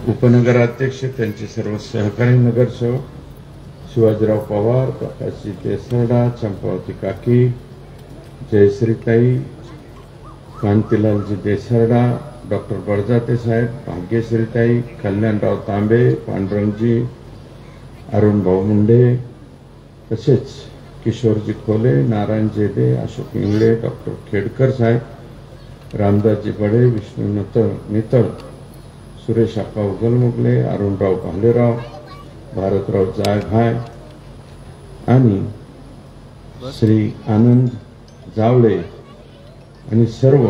उपनगराध्यक्ष, त्यांचे सर्व सहकारी नगरसेवक, शिवाजीराव पवार, प्रकाशजी देसरडा, चंपावती काकी, जयश्रीताई, कांतीलालजी देसरडा, डॉक्टर बडजाते साहेब, भाग्यश्रीताई, कल्याणराव तांबे, पांडुरंगजी, अरुण भाऊ मुंडे, तसेच किशोरजी खोले, नारायण जेदे, अशोक इंगळे, डॉक्टर खेडकर साहेब, रामदासजी बडे, विष्णू नितळ, सुरेश अप्पा उगलमुगले, अरुणराव भालेराव, भारतराव जायभाय आणि श्री आनंद जावळे आणि सर्व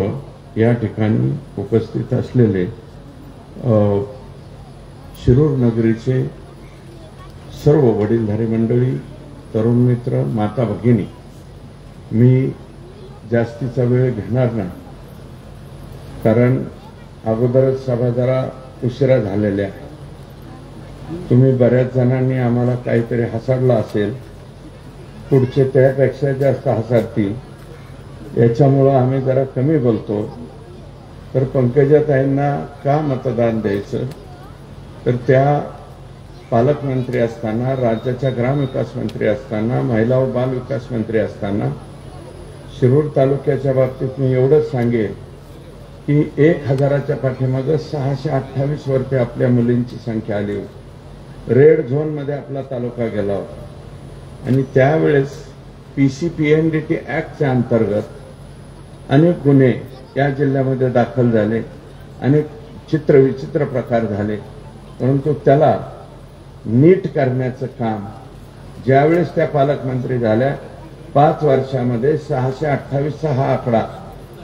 या ठिकाणी उपस्थित असलेले शिरूर नगरीचे सर्व वडीलधारी मंडळी, तरुण मित्र, माता भगिनी, मी जास्तीचा वेळ घेणार नाही, कारण अगोदरच सभा जरा उशिरा झालेल्या आहे. तुम्ही बऱ्याच जणांनी आम्हाला काहीतरी हसाडलं असेल, पुढचे त्यापेक्षा जास्त हसाडतील, याच्यामुळं आम्ही जरा कमी बोलतो. तर पंकजाताईंना का मतदान द्यायचं, तर त्या पालकमंत्री असताना, राज्याच्या ग्रामविकास मंत्री असताना, महिला व बाल विकास मंत्री असताना शिरूर तालुक्याच्या बाबतीत मी एवढंच सांगेन की 1000च्या पाठीमागे 628 वरती आपल्या मुलींची संख्या आली होती. रेड झोनमध्ये आपला तालुका गेला होता आणि त्यावेळेस PCPNDT ऍक्टच्या अंतर्गत अनेक गुन्हे या जिल्ह्यामध्ये दाखल झाले, अनेक चित्रविचित्र प्रकार झाले, परंतु त्याला नीट करण्याचं काम ज्यावेळेस त्या पालकमंत्री झाल्या 5 वर्षामध्ये 628 हा आकडा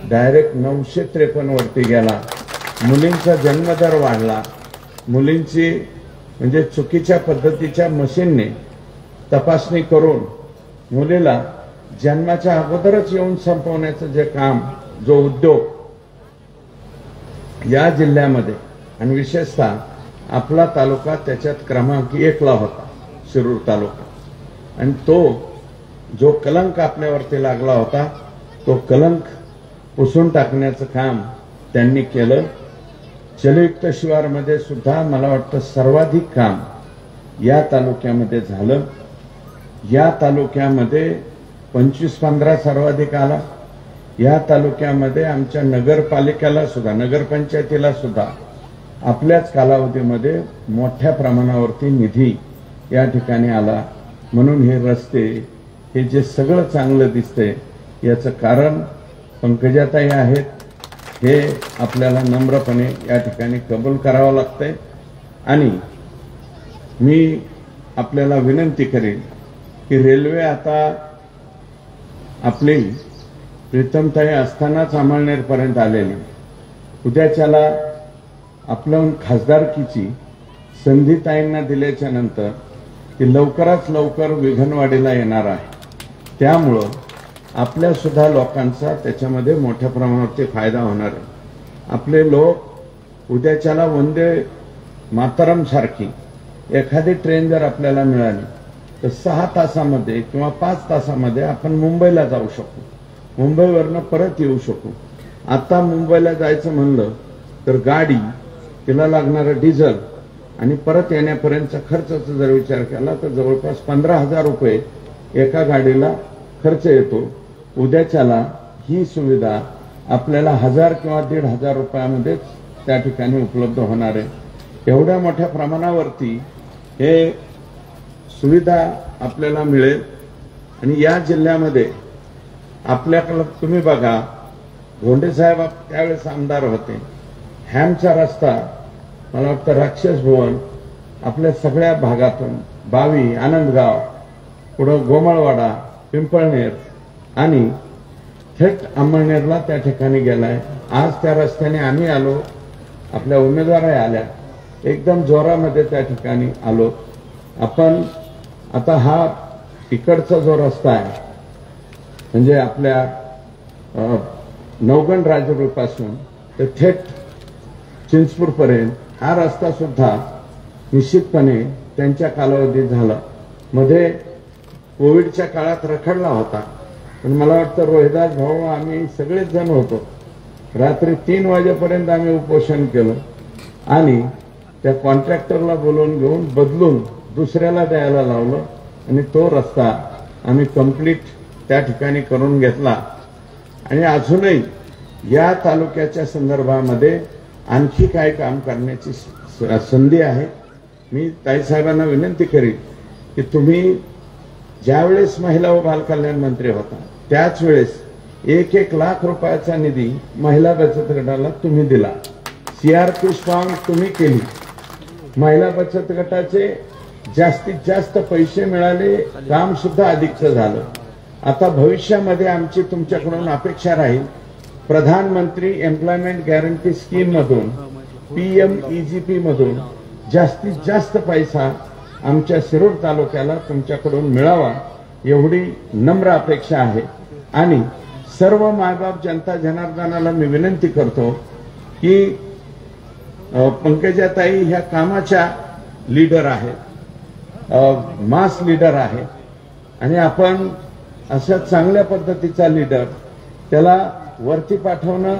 डायरेक्ट 953 वरती गेला. मुलींचा जन्मदर वाढला. मुलींची म्हणजे चुकीच्या पद्धतीच्या मशीनने तपासणी करून मुलीला जन्माच्या अगोदरच येऊन संपवण्याचं जे काम, जो उद्योग या जिल्ह्यामध्ये आणि विशेषतः आपला तालुका त्याच्यात क्रमांक 1 ला होता, शिरूर तालुका, आणि तो जो कलंक आपल्यावरती लागला होता तो कलंक पुसून टाकण्याचं काम त्यांनी केलं. जलयुक्त शिवारमध्ये सुद्धा मला वाटतं सर्वाधिक काम या तालुक्यामध्ये झालं. या तालुक्यामध्ये 25-15 सर्वाधिक आला. या तालुक्यामध्ये आमच्या नगरपालिकेला सुद्धा, नगरपंचायतीला सुद्धा आपल्याच कालावधीमध्ये मोठ्या प्रमाणावरती निधी या ठिकाणी आला. म्हणून हे रस्ते, हे जे सगळं चांगलं दिसतंय याचं कारण पंकजाताई आहेत, हे आपल्याला नम्रपणे या ठिकाणी कबूल करावं लागतंय. आणि मी आपल्याला विनंती करेन की रेल्वे आता आपली प्रीतमताई असतानाच अमळनेरपर्यंत आलेली, उद्याच्याला आपलं खासदारकीची संधी ताईंना दिल्याच्या नंतर ती लवकरात लवकर विघनवाडीला येणार आहे. त्यामुळं आपल्या सुद्धा लोकांचा त्याच्यामध्ये मोठ्या प्रमाणावरती फायदा होणार आहे. आपले लोक उद्याच्याला वंदे मातरम सारखी एखादी ट्रेन जर आपल्याला मिळाली तर 6 तासामध्ये किंवा 5 तासामध्ये आपण मुंबईला जाऊ शकू, मुंबईवरनं परत येऊ शकू. आता मुंबईला जायचं म्हणलं तर गाडी, तिला लागणारं डिझेल आणि परत येण्यापर्यंतचा खर्चाचा जर विचार केला तर जवळपास 15,000 रुपये एका गाडीला खर्च येतो. उद्याच्याला ही सुविधा आपल्याला 1000 किंवा 1500 रुपयामध्येच त्या ठिकाणी उपलब्ध होणार आहे. एवढ्या मोठ्या प्रमाणावरती हे सुविधा आपल्याला मिळेल. आणि या जिल्ह्यामध्ये आपल्याकडे तुम्ही बघा, भोंडे साहेब त्यावेळेस आमदार होते, हॅमचा रस्ता, मला वाटतं राक्षस भवन आपल्या सगळ्या भागातून, बावी, आनंदगाव, पुढं गोमळवाडा, पिंपळनेर आणि थेट अंमळनेरला त्या ठिकाणी गेलाय. आज त्या रस्त्याने आम्ही आलो, आपल्या उमेदवारी आल्या, एकदम जोरामध्ये त्या ठिकाणी आलो. आपण आता हा इकडचा जो रस्ता आहे म्हणजे आपल्या नवगण राजूरपासून ते थेट चिंचपूरपर्यंत हा रस्ता सुद्धा निश्चितपणे त्यांच्या कालावधीत झाला. मध्ये कोविडच्या काळात रखडला होता, पण मला वाटतं रोहिदास भाऊ आम्ही सगळेच जण होतो, रात्री 3 वाजेपर्यंत आम्ही उपोषण केलं आणि त्या कॉन्ट्रॅक्टरला बोलवून घेऊन बदलून दुसऱ्याला द्यायला लावलं आणि तो रस्ता आम्ही कंप्लीट त्या ठिकाणी करून घेतला। आणि अजूनही या तालुक्याच्या संदर्भामध्ये आणखी काय काम करण्याची संधी आहे। मी ताईसाहेबांना विनंती करीन की तुम्ही ज्यावेळेस महिला व बालकल्याण मंत्री होता त्याच वेळेस 1-1 लाख रुपयाचा निधी महिला बचत गटाला तुम्ही दिला। CRP स्ट्रॉंग तुम्ही केली। महिला बचत गटाचे जास्तीत जास्त पैसे मिळाले, काम सुद्धा अधिकचं झालं। आता भविष्यामध्ये आमची तुमच्याकडून अपेक्षा राहील प्रधानमंत्री एम्प्लॉयमेंट गॅरंटी स्कीम मधून PMEGP मधून जास्तीत जास्त पैसा आमच्या शिरूर तालुक्याला तुमच्याकडून मिळावा एवढी नम्र अपेक्षा आहे। आणि सर्व मायबाप जनता जनार्दनाला मी विनंती करतो की पंकजाताई ह्या कामाच्या लीडर आहेत, मास लीडर आहे आणि आपण अशा चांगल्या पद्धतीचा लीडर त्याला वरती पाठवणं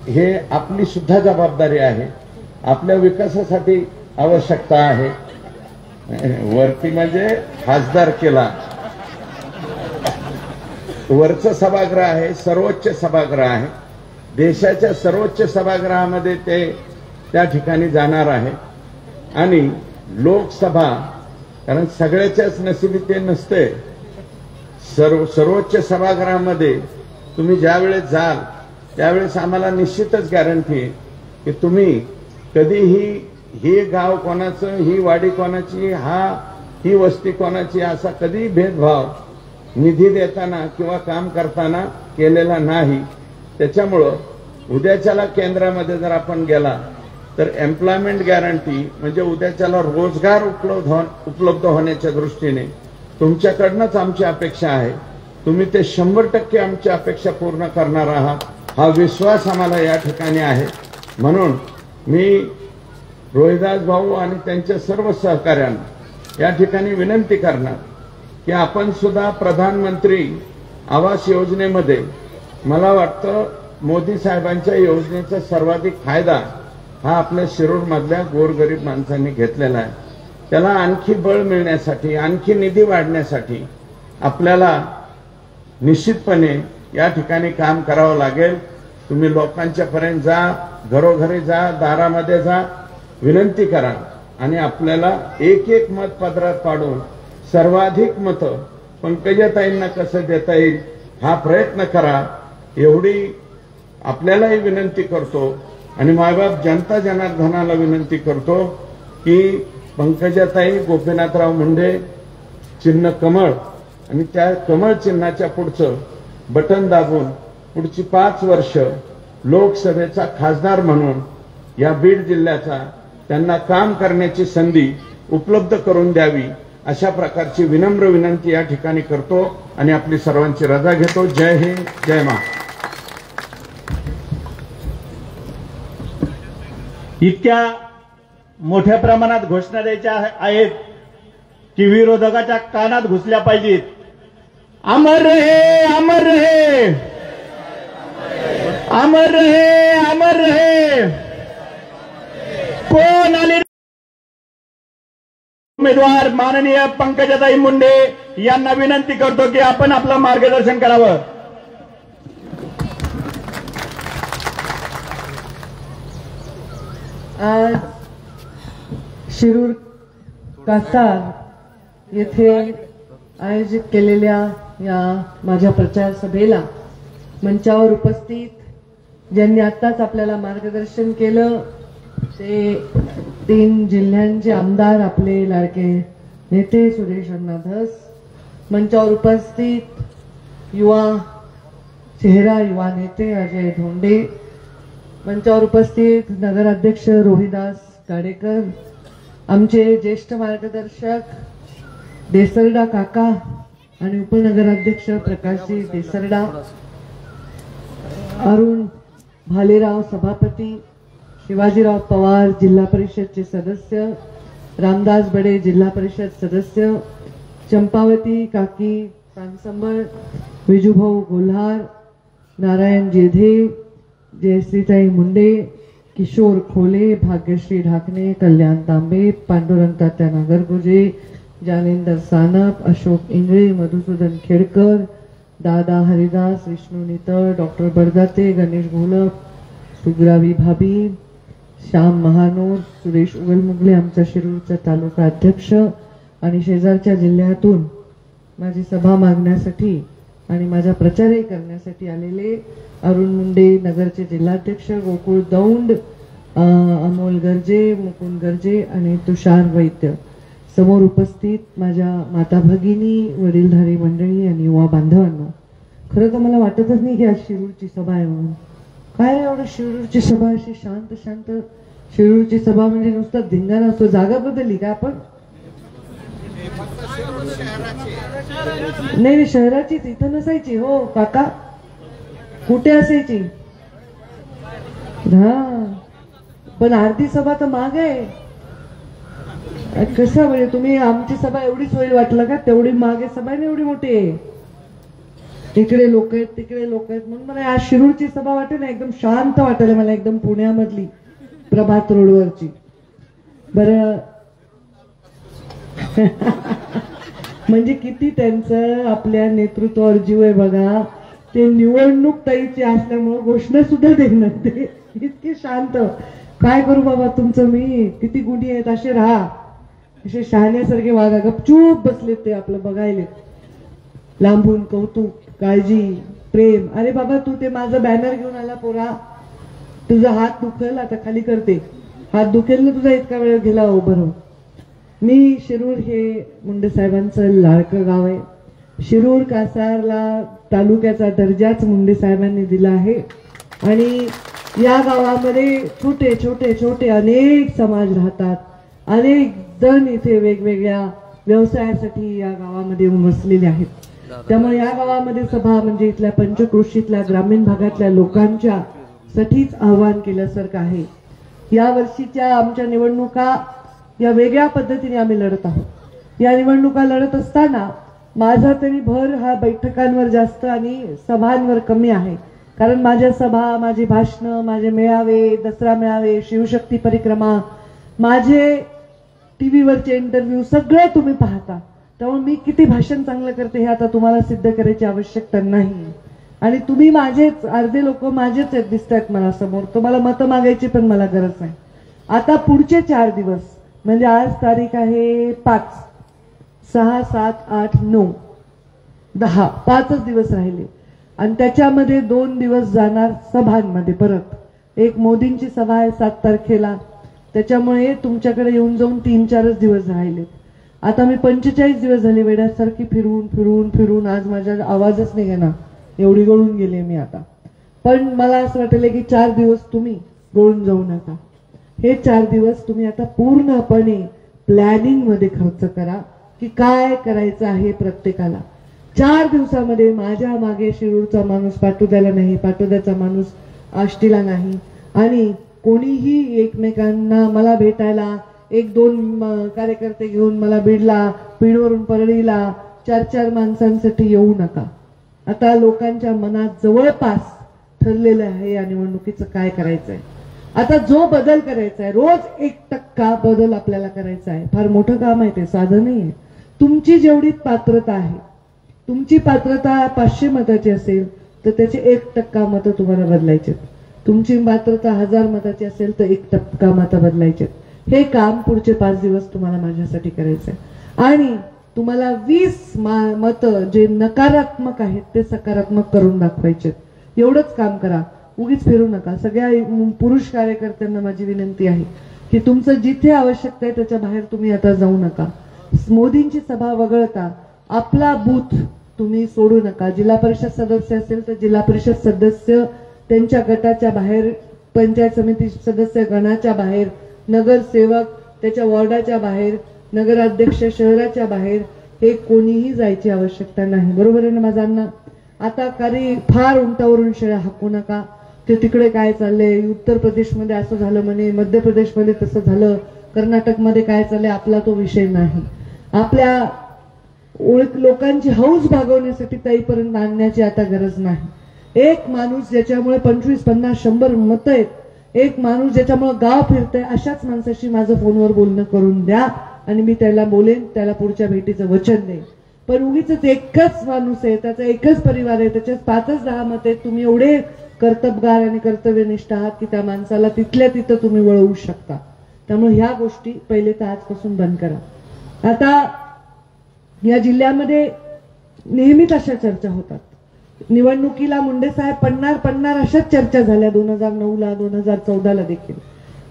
हे आपली सुद्धा जबाबदारी आहे। आपल्या विकासासाठी आवश्यकता आहे। वरती म्हणजे खासदार केला, वरचं सभागृह आहे, सर्वोच्च सभागृह आहे। देशाच्या सर्वोच्च सभागृहामध्ये ते त्या ठिकाणी जाणार आहे। आणि लोकसभा, कारण सगळ्याच्याच नशिबी ते नसते, सर्वोच्च सभागृहामध्ये तुम्ही ज्यावेळेस जाल त्यावेळेस आम्हाला निश्चितच गॅरंटी आहे की तुम्ही कधीही हे गाव कोणाचं, ही वाडी कोणाची, ही वस्ती कोणाची असा कधी भेदभाव निधी देताना किंवा काम करताना केलेला नाही। त्याच्यामुळं उद्याच्याला केंद्रामध्ये जर आपण गेला तर एम्प्लॉयमेंट गॅरंटी म्हणजे उद्याच्याला रोजगार उपलब्ध होण्याच्या दृष्टीने तुमच्याकडनंच आमची अपेक्षा आहे। तुम्ही ते 100% आमची अपेक्षा पूर्ण करणार आहात हा विश्वास आम्हाला या ठिकाणी आहे। म्हणून मी रोहिदास भाऊ आणि त्यांच्या सर्व सहकाऱ्यांना या ठिकाणी विनंती करणार की आपण सुद्धा प्रधानमंत्री आवास योजनेमध्ये मला वाटतं मोदी साहेबांच्या योजनेचा सर्वाधिक फायदा हा आपल्या शिरूर मधल्या गोरगरीब माणसांनी घेतलेला आहे। त्याला आणखी बळ मिळण्यासाठी, आणखी निधी वाढण्यासाठी आपल्याला निश्चितपणे या ठिकाणी काम करावं लागेल। तुम्ही लोकांच्या पर्यंत जा, घरोघरी जा, दारामध्ये जा, विनंती करा आणि आपल्याला एक मत पदरात पाडून सर्वाधिक मतं पंकजाताईंना कसं देता येईल हा प्रयत्न करा एवढी आपल्यालाही विनंती करतो। आणि मायबाप जनता जनार्दनाला विनंती करतो की पंकजाताई गोपीनाथराव मुंडे चिन्ह कमळ आणि त्या कमळ चिन्हाच्या पुढचं बटन दाबून पुढची 5 वर्ष लोकसभेचा खासदार म्हणून या बीड जिल्ह्याचा त्यांना काम करण्याची संधी उपलब्ध करून द्यावी अशा प्रकारची विनम्र विनंती या ठिकाणी करतो आणि आपली सर्वांची रजा घेतो। जय हिंद, जय महाराष्ट्र। इतक्या मोठ्या प्रमाणात घोषणा द्यायच्या आहेत की विरोधकाच्या कानात घुसल्या पाहिजेत। अमर रहे, अमर रहे, अमर रहे, अमर रहे। कोण आले उमेदवार माननीय पंकजाताई मुंडे यांना विनंती करतो की आपण आपलं मार्गदर्शन करावं। आज शिरूर कासार येथे आयोजित केलेल्या या माझ्या प्रचार सभेला मंचावर उपस्थित ज्यांनी आत्ताच आपल्याला मार्गदर्शन केलं ते 3 जिल्ह्यांचे आमदार आपले लाडके नेते सुरेश अण्णा धस, मंचावर उपस्थित युवा चेहरा युवा नेते अजय धोंडे, मंचावर उपस्थित नगराध्यक्ष रोहिदास काडेकर, आमचे ज्येष्ठ मार्गदर्शक देसरडा काका आणि उपनगराध्यक्ष प्रकाशजी देसरडा, अरुण भालेराव सभापती, शिवाजीराव पवार जिल्हा परिषदचे सदस्य, रामदास बडे जिल्हा परिषद सदस्य, चंपावती काकी सांसंबळ, विजूभाऊ गोल्हार, नारायण जेधे, जयश्रीताई मुंडे, किशोर खोले, भाग्यश्री ढाकणे, कल्याण तांबे, पांडुरंग तात्या नागरगोजे, जानेंदर सानप, अशोक इंगळे, मधुसूदन खेडकर, दादा हरिदास, विष्णू नितळ, डॉक्टर बडदाते, गणेश घोलप, सुग्रावी भाभी, श्याम महानोर, सुरेश उगलमुगले, आमचा शिरूरचा तालुका अध्यक्ष आणि शेजारच्या जिल्ह्यातून माझी सभा मागण्यासाठी आणि माझा प्रचारही करण्यासाठी आलेले अरुण मुंडे, नगरचे जिल्हाध्यक्ष, गोकुळ दौंड, अमोल गर्जे, मुकुंद गर्जे आणि तुषार वैद्य, समोर उपस्थित माझ्या माता भगिनी, वडीलधारी मंडळी आणि युवा बांधवांना, खरं तर मला वाटतच नाही की आज शिरूरची सभा आहे म्हणून. काय एवढं शिरूरची सभा अशी शांत शांत, शिरूरची सभा म्हणजे नुसता धिंगाणा असतो. जागा बदलली का आपण? नाही, शहराचीच, इथं नसायची हो काका, कुठे असायची? हा, पण अर्धी सभा तर माग आहे. कसं म्हणजे तुम्ही आमची सभा एवढीच होईल वाटलं का? तेवढी मागे सभा आहे ना, एवढी मोठी आहे. इकडे लोक आहेत, तिकडे लोक आहेत, म्हणून मला आज शिरूरची सभा वाटेल ना एकदम शांत वाटेल मला, एकदम पुण्यामधली प्रभात रोडवरची. बरं म्हणजे किती त्यांचं आपल्या नेतृत्वावर जीव आहे बघा. ते निवडणूक ताईची असल्यामुळे घोषणा सुद्धा देणार ते, इतके शांत. काय करू बाबा तुमचं मी, किती गुन्हे आहेत, असे राहा, असे शहाण्यासारखे वागा, गपचूप बसलेत ते आपलं बघायले, लांबून कौतुक, काळजी, प्रेम. अरे बाबा तू ते माझं बॅनर घेऊन आला पोरा, तुझा हात दुखेल, आता खाली करते, हात दुखेल ना तुझा, इतका वेळ गेला हो. बरोबर, मी शिरूर हे मुंडे साहेबांचं लाडकं गाव आहे. शिरूर कासारला तालुक्याचा दर्जाच मुंडे साहेबांनी दिला आहे आणि या गावामध्ये छोटे छोटे छोटे अनेक समाज राहतात. अनेक जण इथे वेगवेगळ्या व्यवसायासाठी या गावामध्ये येऊन वसलेले आहेत. त्यामुळे या गावामध्ये सभा म्हणजे इथल्या पंचक्रोशीतल्या ग्रामीण भागातल्या लोकांच्या साठीच आव्हान केल्यासारखं आहे. या वर्षीच्या आमच्या निवडणुका या वेगळ्या पद्धतीने आम्ही लढत आहोत. या निवडणुका लढत असताना माझा तरी भर हा बैठकांवर जास्त आणि सभांवर कमी आहे. कारण माझ्या सभा, माझी भाषणं, माझे मेळावे, दसरा मेळावे, शिवशक्ती परिक्रमा, माझे टीव्हीवरचे इंटरव्ह्यू सगळं तुम्ही पाहता. त्यामुळे मी किती भाषण चांगलं करते हे आता तुम्हाला सिद्ध करायची आवश्यकता नाही. आणि तुम्ही माझेच, अर्धे लोक माझेच दिसतात मला समोर, तुम्हाला मतं मागायची पण मला गरज नाही. आता पुढचे 4 दिवस म्हणजे आज तारीख आहे 5, 6, 7, 8, 9, 10, 5च दिवस राहिले आणि त्याच्यामध्ये 2 दिवस जाणार सभांमध्ये. परत एक मोदींची सभा आहे 7 तारखेला, त्याच्यामुळे तुमच्याकडे येऊन जाऊन 3-4च दिवस राहिले. आता मी 45 दिवस झाले वेड्यासारखी फिरून फिरून फिरून, आज माझा आवाजच नाही ना, एवढी गळून गेले मी आता. पण मला असं वाटलं की 4 दिवस तुम्ही गळून जाऊ नका. हे 4 दिवस तुम्ही आता पूर्णपणे प्लॅनिंग मध्ये खर्च करा की काय करायचं आहे प्रत्येकाला. 4 दिवसामध्ये माझ्या मागे शिरूरचा माणूस पाटोद्याला नाही, पाटोद्याचा माणूस आष्टीला नाही आणि कोणीही एकमेकांना मला भेटायला 1-2 कार्यकर्ते घेऊन मला बीडला, बीडवरून परळीला 4-4 माणसांसाठी येऊ नका. आता लोकांच्या मनात जवळपास ठरलेलं आहे या निवडणुकीचं काय करायचंय. आता जो बदल करायचा आहे, रोज 1% बदल आपल्याला करायचा आहे. फार मोठं काम आहे ते, साधं नाही आहे. तुमची जेवढी पात्रता आहे, तुमची पात्रता 500 मताची असेल तर त्याचे 1% मतं तुम्हाला बदलायचे. तुमची पात्रता 1000 मताची असेल तर 1% मतं बदलायचे. हे काम पुढचे 5 दिवस तुम्हाला माझ्यासाठी करायचं आहे आणि तुम्हाला 20 मतं जे नकारात्मक आहेत ते सकारात्मक करून दाखवायचे. एवढंच काम करा, उगीच फिरू नका. सगळ्या पुरुष कार्यकर्त्यांना माझी विनंती आहे की तुमचं जिथे आवश्यकता आहे त्याच्या बाहेर तुम्ही आता जाऊ नका. मोदींची सभा वगळता आपला बूथ तुम्ही सोडू नका. जिल्हा परिषद सदस्य असेल तर जिल्हा परिषद सदस्य त्यांच्या गटाच्या बाहेर, पंचायत समिती सदस्य गणाच्या बाहेर, नगरसेवक त्याच्या वॉर्डाच्या बाहेर, नगराध्यक्ष शहराच्या बाहेर, हे कोणीही जायची आवश्यकता नाही. बरोबर आहे ना माझ्यांना? आता काही फार उंटावरून शेळ्या हाकू नका. ते तिकडे काय चाललंय, उत्तर प्रदेशमध्ये असं झालं म्हणे, मध्य प्रदेशमध्ये तसं झालं, कर्नाटकमध्ये काय चाललंय, आपला तो विषय नाही. आपल्या लोकांची हौस भागवण्यासाठी ताईपर्यंत आणण्याची आता गरज नाही. एक माणूस ज्याच्यामुळे 25, 50, 100 मतं आहेत एक माणूस ज्याच्यामुळे गाव फिरतंय अशाच माणसाशी माझं फोनवर बोलणं करून द्या आणि मी त्याला बोलेन, त्याला पुढच्या भेटीचं वचन देईन. पण उगीच एकच माणूस आहे, त्याचा एकच परिवार आहे, त्याच्यात 5-10 मत आहेत. तुम्ही एवढे कर्तबगार आणि कर्तव्यनिष्ठ आहात की त्या माणसाला तिथल्या तिथं तुम्ही वळवू शकता. त्यामुळे ह्या गोष्टी पहिले तर आजपासून बंद करा. आता या जिल्ह्यामध्ये नेहमीच अशा चर्चा होतात. निवडणुकीला मुंडे साहेब पडणार अशाच चर्चा झाल्या 2009ला 2014ला देखील.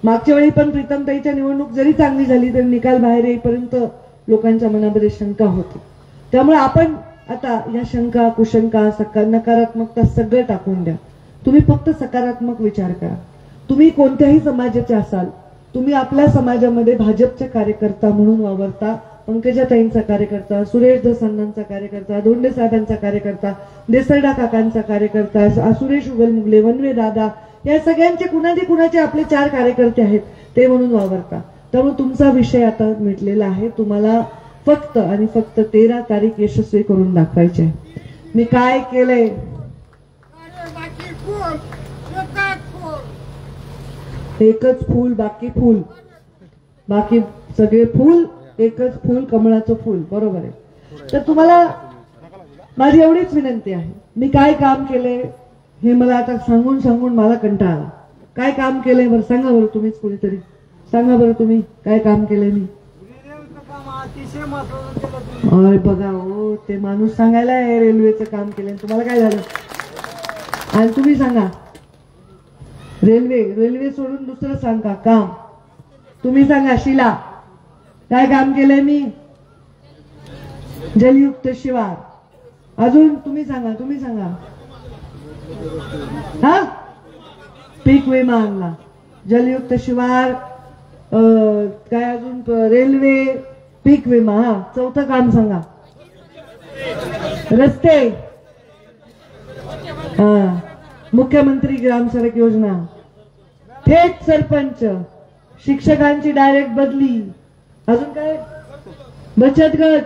मागच्या वेळी पण प्रीतमताईच्या निवडणूक जरी चांगली झाली तरी निकाल बाहेर येईपर्यंत लोकांच्या मनामध्ये शंका होती. त्यामुळे आपण आता या शंका, कुशंका, नकारात्मकता सगळं टाकून द्या. तुम्ही फक्त सकारात्मक विचार करा. तुम्ही कोणत्याही समाजाचे असाल, तुम्ही आपल्या समाजामध्ये भाजपचे कार्यकर्ता म्हणून वावरता, पंकजाताईंचा कार्यकर्ता, सुरेश धसांनांचा कार्यकर्ता, धोंडे साहेबांचा कार्यकर्ता, देसरडा काकांचा कार्यकर्ता, सुरेश उगलमुगले, वनवे दादा, या सगळ्यांचे कुणाचे आपले 4 कार्यकर्ते आहेत ते म्हणून वावरता. त्यामुळे तुमचा विषय आता मिटलेला आहे. तुम्हाला फक्त आणि फक्त 13 तारीख यशस्वी करून दाखवायचे. मी काय केलंय, एकच फूल बाकी फूल, बाकी सगळे फूल, एकच फूल कमळाचं फूल, बरोबर आहे. तर तुम्हाला माझी एवढीच विनंती आहे, मी काय काम केलंय हे मला आता सांगून मला कंटाळा आला. काय काम केलंय बरं सांगा बरं, तुम्हीच कोणीतरी सांगा बरं, तुम्ही काय काम केलंय. मी अरे बघा हो, ते माणूस सांगायला रेल्वेचं काम केलंय, तुम्हाला काय झालं. आणि तुम्ही सांगा रेल्वे सोडून दुसरं सांगा काम. तुम्ही सांगा शिला, काय काम केलंय मी. जलयुक्त शिवार, अजून तुम्ही सांगा. हा, पीक विमा आणला, जलयुक्त शिवार, काय अजून, रेल्वे, पीक विमा. हा, चौथं काम सांगा. रस्ते, हा, मुख्यमंत्री ग्राम सडक योजना, थेट सरपंच, शिक्षकांची डायरेक्ट बदली, अजून काय, बचत गट,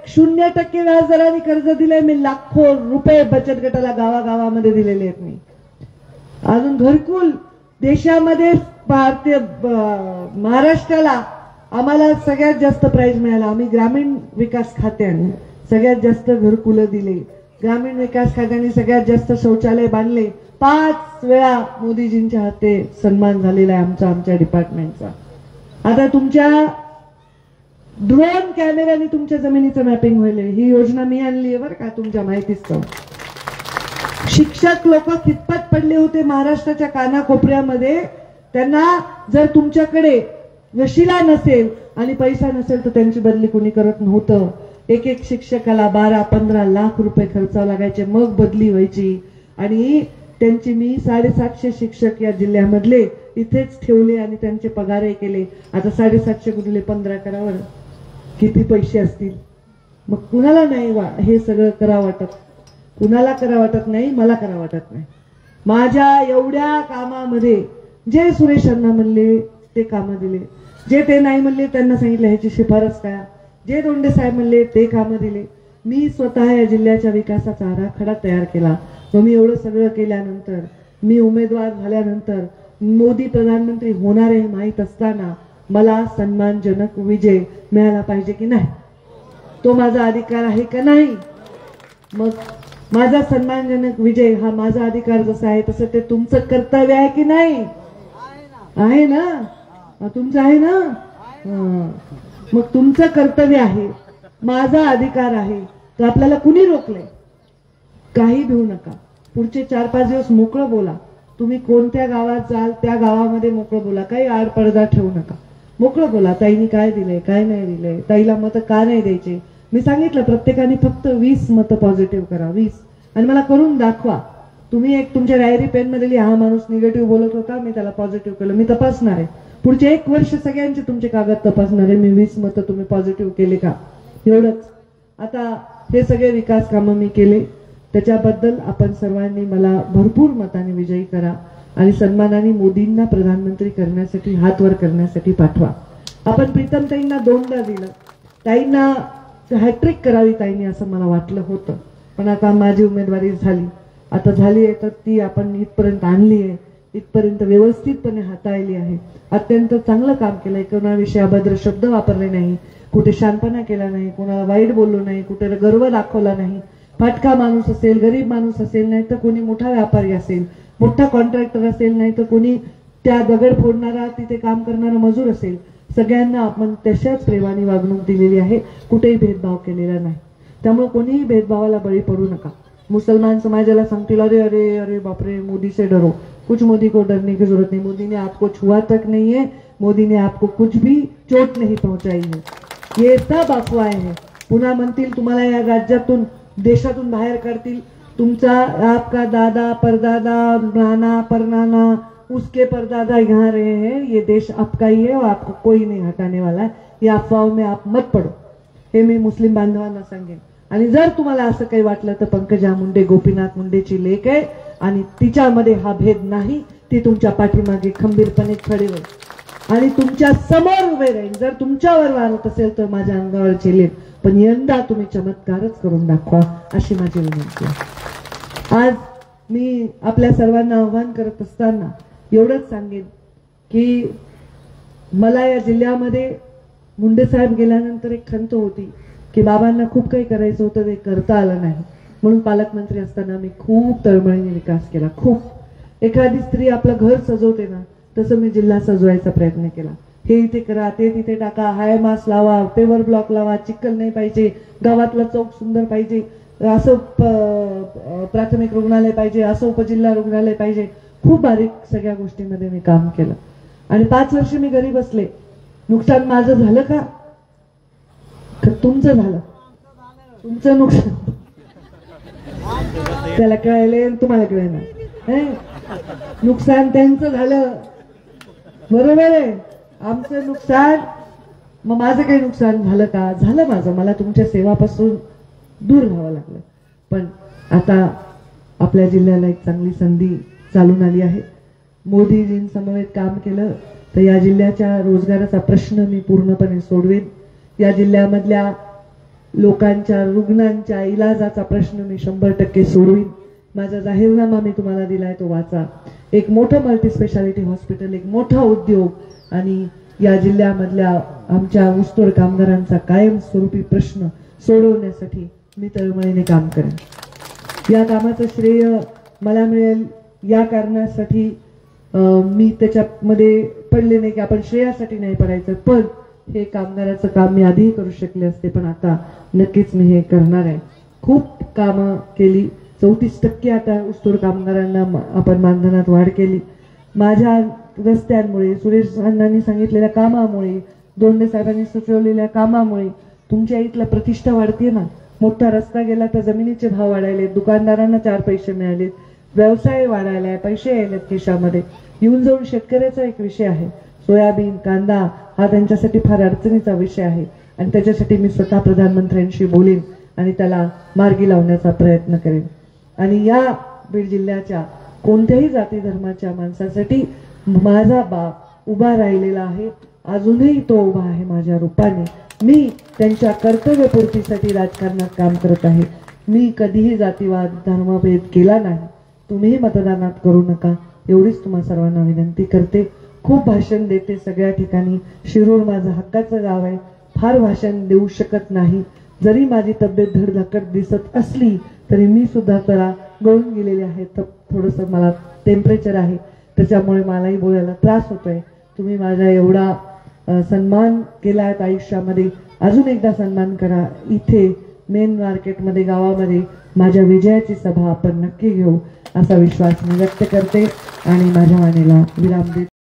0% व्याजदराने कर्ज दिलंय मी. लाखो रुपये बचत गटाला गावागावामध्ये दिलेले आहेत मी. अजून घरकुल, देशामध्ये भारतीय महाराष्ट्राला आम्हाला सगळ्यात जास्त प्राइज मिळाला. आम्ही ग्रामीण विकास खात्याने सगळ्यात जास्त घरकुलं दिले. ग्रामीण विकास खात्याने सगळ्यात जास्त शौचालय बांधले. 5 वेळा मोदीजींच्या हाते सन्मान झालेला आहे आमच्या डिपार्टमेंटचा. आता तुमच्या ड्रोन कॅमेऱ्याने तुमच्या जमिनीचं मॅपिंग होईल. ही योजना मी आणली आहे बरं का, तुमच्या माहितीचं. शिक्षक लोक कितपत पडले होते महाराष्ट्राच्या कानाकोपऱ्यामध्ये. त्यांना जर तुमच्याकडे वशिला नसेल आणि पैसा नसेल तर त्यांची बदली कोणी करत नव्हतं. एक शिक्षकाला 12-15 लाख रुपये खर्चावं लागायचे, मग बदली व्हायची. आणि त्यांची मी 750 शिक्षक या जिल्ह्यामधले इथेच ठेवले आणि त्यांचे पगारही केले. आता 750 गुणिले 15 करावर किती पैसे असतील. मग कुणाला नाही हे सगळं करा वाटत, कुणाला करा वाटत नाही, मला करा वाटत नाही. माझ्या एवढ्या कामामध्ये जे सुरेशांना म्हणले ते कामं दिले, जे ते नाही म्हणले त्यांना सांगितलं ह्याची शिफारस करा, जे धोंडे साहेब म्हणले ते कामं दिले. मी स्वतः या जिल्ह्याच्या विकासाचा आराखडा तयार केला. मग मी एवढं सगळं केल्यानंतर, मी उमेदवार झाल्यानंतर, मोदी प्रधानमंत्री होणार आहे माहीत असताना मला सन्मानजनक विजय मिळाला पाहिजे की नाही. तो माझा अधिकार आहे का नाही. मग माझा सन्मानजनक विजय हा माझा अधिकार जसा आहे तसं ते तुमचं कर्तव्य आहे की नाही. आहे ना, तुमचं आहे ना. मग तुमचं कर्तव्य आहे, माझा अधिकार आहे. तर आपल्याला कुणी रोखले. काही भिवू नका. पुढचे 4-5 दिवस मोकळं बोला. तुम्ही कोणत्या गावात जाल त्या गावामध्ये मोकळं बोला. काही आडपडदा ठेवू नका. मोकळं बोला. ताईंनी काय दिलंय, काय नाही दिलंय, ताईला मतं का नाही द्यायचे. मी सांगितलं प्रत्येकाने फक्त 20 मतं पॉझिटिव्ह करा, 20, आणि मला करून दाखवा. तुम्ही एक तुमच्या डायरी पेन मध्ये लिहा, हा माणूस निगेटिव्ह बोलत होता, मी त्याला पॉझिटिव्ह केलं. मी तपासणार आहे पुढचे 1 वर्ष सगळ्यांचे तुमचे कागद तपासणार आहे मी. 20 मतं तुम्ही पॉझिटिव्ह केले का, एवढंच. आता हे सगळे विकास कामं मी केले, त्याच्याबद्दल आपण सर्वांनी मला भरपूर मताने विजयी करा आणि सन्मानाने मोदींना प्रधानमंत्री करण्यासाठी, हात वर करण्यासाठी पाठवा. आपण प्रीतमताईंना 2दा दिलं. ताईंना हॅट्रिक करावी ताईंनी असं मला वाटलं होतं, पण आता माझी उमेदवारी झाली. आता झाली आहे तर ती आपण इथपर्यंत आणली आहे. इथपर्यंत व्यवस्थितपणे हाताळली आहे. अत्यंत चांगलं काम केलंय. कोणाविषयी अभद्र शब्द वापरले नाही, कुठे शानपणा केला नाही, कोणाला वाईट बोललो नाही, कुठे गर्व दाखवला नाही. फाटका माणूस असेल, गरीब माणूस असेल, नाही तर कोणी मोठा व्यापारी असेल, मोठा कॉन्ट्रॅक्टर असेल, नाही तर कोणी त्या दगड फोडणारा तिथे काम करणारा मजूर असेल, सगळ्यांना आपण तशाच प्रेमाने वागणूक दिलेली आहे. कुठेही भेदभाव केलेला नाही. त्यामुळे कोणीही भेदभावाला बळी पडू नका. मुसलमान समाजाला सांगतील अरे अरे अरे बापरे मोदी से डरो, कुछ मोदी को डरने की जरूरत नहीं, मोदी ने आपको छुआ तक नहीं है, मोदी ने आपको कुछ भी चोट नहीं पहुंचाई है, ये सब अफवाहें है. पुन्हा म्हणतील तुम्हाला या राज्यातून देशातून बाहेर काढतील, तुमचा आपका दादा परदादा नाना परनाना उसके परदादा यहाँ रहे हैं, ये देश आपका ही है और आपको कोई नहीं हटाने वाला है. या अफवाहों में आप मत पडो, हे मी मुस्लिम बांधवांना सांगेन. आणि जर तुम्हाला असं काही वाटलं तर पंकजा मुंडे गोपीनाथ मुंडेची लेक आहे आणि तिच्यामध्ये हा भेद नाही. ती तुमच्या पाठीमागे खंबीरपणे खडे होईल आणि तुमच्या समोर उभे राहील. जर तुमच्यावर वारत असेल तर माझ्या अंगावर चेलेल, पण यंदा तुम्ही चमत्कारच करून दाखवा अशी माझी विनंती आहे. आज मी आपल्या सर्वांना आव्हान करत असताना एवढंच सांगेन की मला या जिल्ह्यामध्ये मुंडे साहेब गेल्यानंतर एक खंत होती की बाबांना खूप काही करायचं होतं, ते करता आलं नाही. म्हणून पालकमंत्री असताना मी खूप तळमळीने विकास केला. खूप एखादी स्त्री आपलं घर सजवते ना तसं मी जिल्हा सजवायचा प्रयत्न केला. हे इथे करा, ते तिथे टाका, हाय मास लावा, पेवर ब्लॉक लावा, चिखल नाही पाहिजे, गावातला चौक सुंदर पाहिजे, असं प्राथमिक रुग्णालय पाहिजे, असं उपजिल्हा रुग्णालय पाहिजे. खूप बारीक सगळ्या गोष्टींमध्ये मी काम केलं आणि 5 वर्ष मी घरी बसले. नुकसान माझं झालं का? तुमचं झालं. तुमचं नुकसान त्याला कळले, तुम्हाला कळणार. नुकसान त्यांचं झालं, बरोबर आहे. आमचं नुकसान, मग माझं काही नुकसान झालं का? झालं माझं. मला तुमच्या सेवापासून दूर राहावं लागलं. पण आता आपल्या जिल्ह्याला एक चांगली संधी चालून आली आहे. मोदीजींसमवेत काम केलं तर या जिल्ह्याच्या रोजगाराचा प्रश्न मी पूर्णपणे सोडवेन. या जिल्ह्यामधल्या लोकांच्या रुग्णांच्या इलाजाचा प्रश्न मी 100% सोडवीन. माझा जाहीरनामा मी तुम्हाला दिलाय तो वाचा. एक मोठं मल्टी स्पेशालिटी हॉस्पिटल, एक मोठा उद्योग आणि या जिल्ह्यामधल्या आमच्या ऊसतोड कामगारांचा कायमस्वरूपी प्रश्न सोडवण्यासाठी मी तळमळीने काम करेन. या कामाचं श्रेय मला मिळेल या कारणासाठी मी त्याच्यामध्ये पडले नाही की आपण श्रेयासाठी नाही पडायचं, पण हे कामगाराचं काम मी आधीही करू शकले असते, पण आता नक्कीच मी हे करणार आहे. खूप कामं केली. 34% आता ऊसतोड कामगारांना आपण मानधनात वाढ केली. माझ्या रस्त्यांमुळे, सुरेश अण्णांनी सांगितलेल्या कामामुळे, दोंडे साहेबांनी सुचवलेल्या कामामुळे तुमच्या इथला प्रतिष्ठा वाढते ना. मोठा रस्ता गेला तर जमिनीचे भाव वाढायले, दुकानदारांना 4 पैसे मिळाले, व्यवसाय वाढायला, पैसे यायलेत खिशामध्ये. येऊन जाऊन शेतकऱ्याचा एक विषय आहे. सोयाबीन, कांदा हा त्यांच्यासाठी फार अडचणीचा विषय आहे आणि त्याच्यासाठी मी स्वतः प्रधानमंत्र्यांशी बोलेन आणि त्याला मार्गी लावण्याचा प्रयत्न करेन. आणि या बीड जिल्ह्याच्या कोणत्याही जाती धर्माच्या माणसासाठी माझा बाप उभा राहिलेला आहे. अजूनही तो उभा आहे माझ्या रूपाने. मी त्यांच्या कर्तव्यपूर्तीसाठी राजकारणात काम करत आहे. मी कधीही जातीवाद धर्मभेद केला नाही. तुम्हीही मतदानात करू नका एवढीच तुम्हा सर्वांना विनंती करते. खूप भाषण देते सगळ्या ठिकाणी. शिरूर माझं हक्काचं गाव आहे. फार भाषण देऊ शकत नाही. जरी माझी तब्येत धडधाकट दिसत असली तरी मी सुद्धा जरा गळून गेलेले आहे. थोडंसं मला टेम्परेचर आहे, त्याच्यामुळे मलाही बोलायला त्रास होतोय. तुम्ही माझा एवढा सन्मान केलाय आयुष्यामध्ये, अजून एकदा सन्मान करा. इथे मेन मार्केटमध्ये गावामध्ये माझ्या विजयाची सभा आपण नक्की घेऊ असा विश्वास मी व्यक्त करते आणि माझ्या वाणीला विराम देते.